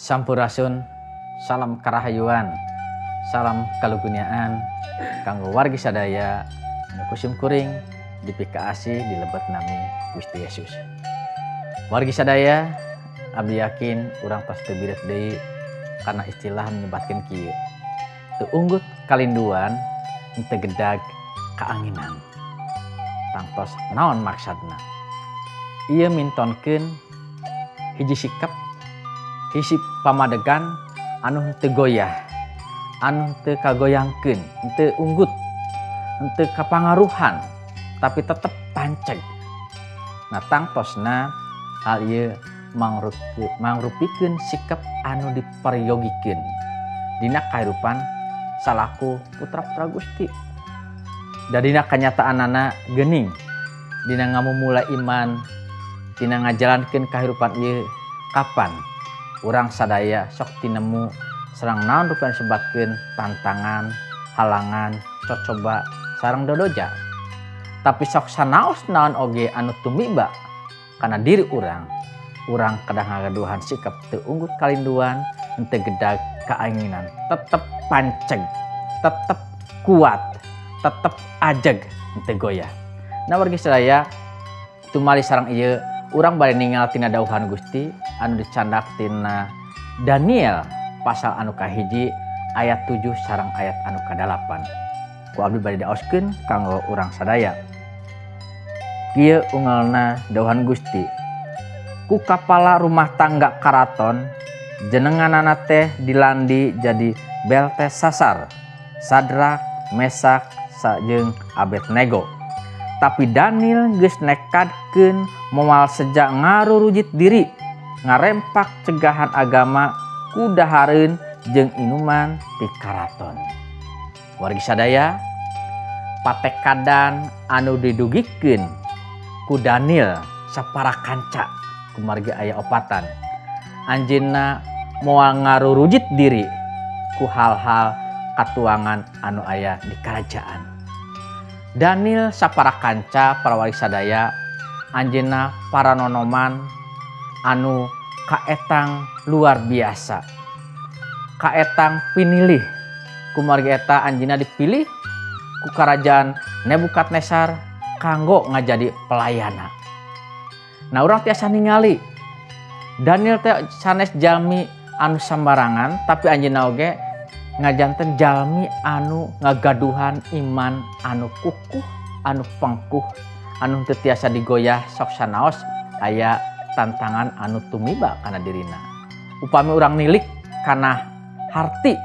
Sampurasun, salam karahayuan, salam kaluguniaan, kanggo wargi sadaya nu kusim kuring dipikaasi di lebet nami Gusti Yesus. Wargi sadaya, abdi yakin urang tos teu biret deui karena istilah menyebatkeun kieu. Teu unggut kalinduan, teu gedag kaanginan. Tangtos naon maksudna? Ieu mintonkeun hiji sikap, hiji pamadegan anu teu goyah, anu teu kagoyangkeun, teu unggut, teu kapangaruhan, tapi tetep panceg. Nah tangtosna hal ieu mangrupikeun sikap anu diparyogikeun dina kahirupan salaku putra-putra Gusti. Da dina kanyataanana geuning, dina ngamumula iman, dina ngajalankeun kahirupan ieu kapan urang sadaya sok tinemu sareng naon rupayan sebatkeun tantangan, halangan, cocoba sareng dodoja. Tapi sok sanaos naon oge anu tumiba kana diri urang kedah ngagaduhan sikap teu unggut kalinduan, teu gedag kaanginan, tetep panceg, tetep kuat, tetep ajeg, teu goyah. Nah wargi sadaya, tumali sareng ieu urang bari ningal tina dawuhan Gusti anu dicandak tina Daniel pasal anu kahiji ayat 7 sareng ayat anu ka-8. Ku abdi bari daoskeun kanggo urang sadaya. Kieu unggalna dawuhan Gusti. Ku kapala rumah tangga karaton jenenganana teh dilandi jadi Beltesasar, Sadrak, Mesak, jeung Abednego. Tapi Daniel geus nekadkeun moal sejak ngarurujit diri ngarempak cegahan agama ku dahareun jeung inuman ti karaton. Wargi sadaya, patekadan anu didugikeun ku Daniel saparakanca kumargi aya opatan. Anjeunna moal ngarurujit diri ku hal-hal katuangan anu aya di kerajaan. Daniel saparakanca para wargi sadaya, anjeunna paranonoman anu kaetang luar biasa, kaetang pinilih kumargi eta anjeunna dipilih ku karajaan Nebukadnezar kanggo ngajadi pelayana. Nah urang tiasa ningali Daniel teh sanes jalmi anu sambarangan, tapi anjeunna oge ngajanten jalmi anu ngagaduhan iman anu kukuh, anu pangkuh, anu teu tiasa digoyah sok sanaos aya tantangan anu tumiba kana dirina. Upami urang nilik kana harti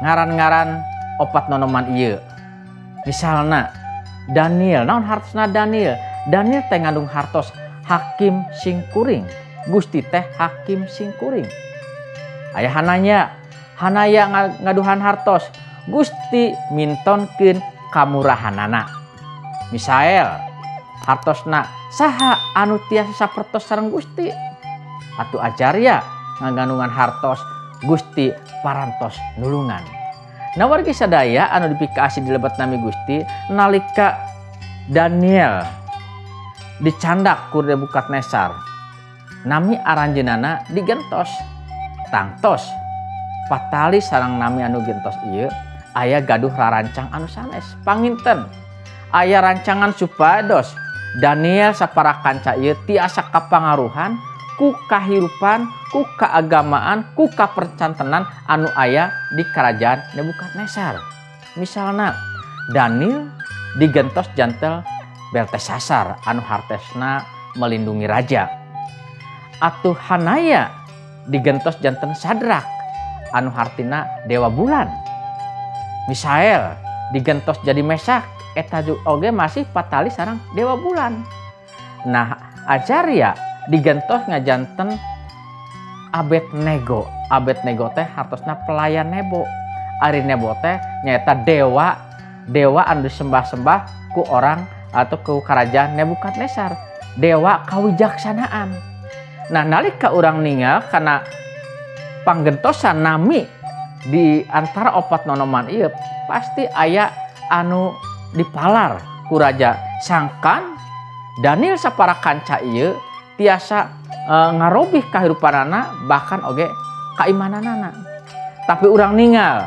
ngaran-ngaran opat nonoman ieu. Misalna Daniel, naon hartosna Daniel? Daniel teh ngandung hartos hakim sing kuring. Gusti teh hakim sing kuring. Aya Hanaya ngaduhan hartos, Gusti mintonkeun kamurahanana. Misael hartosna saha anu tiasa sapertos sareng Gusti. Atuh Ajaria ngagandungan hartos, Gusti parantos nulungan. Nah wargi sadaya anu dipikaasi di lebet nami Gusti nalika Daniel dicandak ku Nebukadnezar, nami aranjeunana digentos. Tangtos patali sareng nami anu gentos ieu aya gaduh rarancang anu sanes. Panginten aya rancangan supados Daniel saparakanca ieu tiasa kapangaruhan ku kahirupan, ku keagamaan, ku kapercantenan anu aya di kerajaan Nebukadnezar. Misalna Daniel digentos jantel Beltesasar anu hartosna melindungi raja. Atuh Hanaya digentos janten Sadrak anu hartina dewa bulan. Misael digentos jadi Mesak, eta oge masih patali sareng dewa bulan. Nah Ajaria digentos ngajanten Abednego. Abednego teh hartosna pelayan Nebo. Ari Nebo teh nyaeta dewa anu disembah-sembah ku orang atau ke kerajaan Nebukadnezar, dewa kawijaksanaan. Nah nalika urang ningal kana panggentosan nami di antara opat nonoman ieu pasti aya anu dipalar ku raja. Sangkan Daniel saparakanca ieu tiasa ngarobih kahirupanana bahkan oge kaimananana. Tapi urang ningal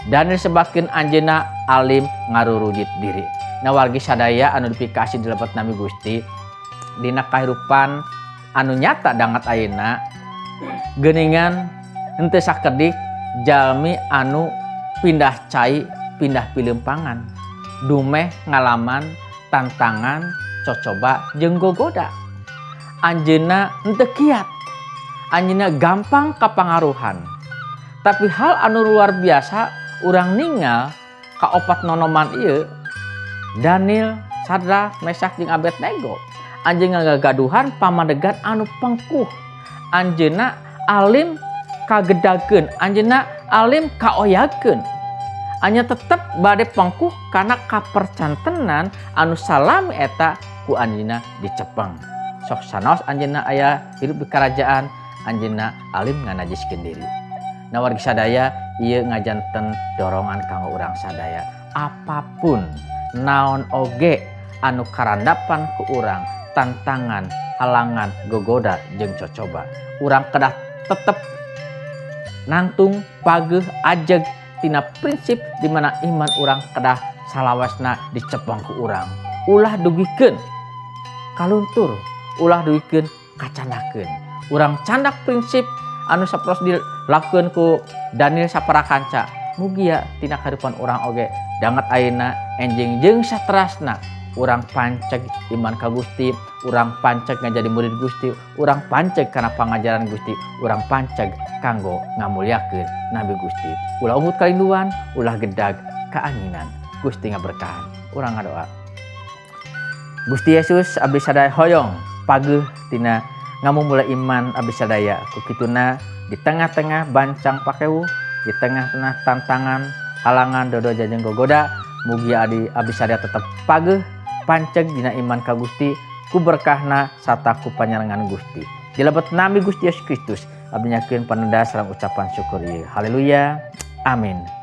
Daniel sebakin anjeuna alim ngarurujit diri. Nah wargi sadaya anu dipikasi dilebat nami Gusti dina kahirupan anu nyata dangat ayeuna geuningan henteu sakedik jalmi anu pindah cai pindah pilempangan dumeh ngalaman tantangan cocoba jeung gogoda. Anjeuna henteu kiat, anjeuna gampang kapangaruhan. Tapi hal anu luar biasa urang ningal ka opat nonoman ieu Daniel, Sadrak, Mesak jeung Abednego. Anjeunna ngagaduhan pamadegan anu pengkuh. Anjeunna alim kagedakeun, anjeunna alim kaoyakeun. Anya tetep bade pengkuh karena kapercantenan anu salami eta ku anjeunna dicepeng. Sok sanaos anjeunna aya hirup di kerajaan, anjeunna alim nganajiskeun diri. Nah wargi sadaya ieu ngajanten dorongan kanggo urang sadaya. Apapun naon oge anu karandapan ku urang, tantangan, halangan, gogoda jeung cocoba, urang kedah tetep nangtung pageuh ajeg tina prinsip di mana iman urang kedah salawasna dicepeng ku urang. Ulah dugikeun kaluntur, ulah dugikeun kacanakeun. Urang candak prinsip anu saperos dilakukeun ku Daniel saparakanca. Mugia tina kahirupan urang oge dangat ayeuna enjing jeung saterasna urang panceg iman ka Gusti, urang panceg ngajadi murid Gusti, urang panceg kana pangajaran Gusti, urang panceg kanggo ngamulyakeun Nabi Gusti. Ulah umut kalinduan, ulah gedag kaanginan. Gusti ngaberkahan. Urang ngadoa. Gusti Yesus abdi sadaya hoyong pageuh tina ngamumule iman abdi sadaya. Kukituna di tengah-tengah bancang pakeuh, di tengah-tengah tantangan, halangan, dodo jeung gogoda, mugi abdi sadaya tetep pageuh panceg dina iman ka Gusti ku berkahna sarta ku panyarengan Gusti. Dilebet nami Gusti Yesus Kristus abdi nyakeun panenda sareng ucapan syukur ieu. Haleluya. Amin.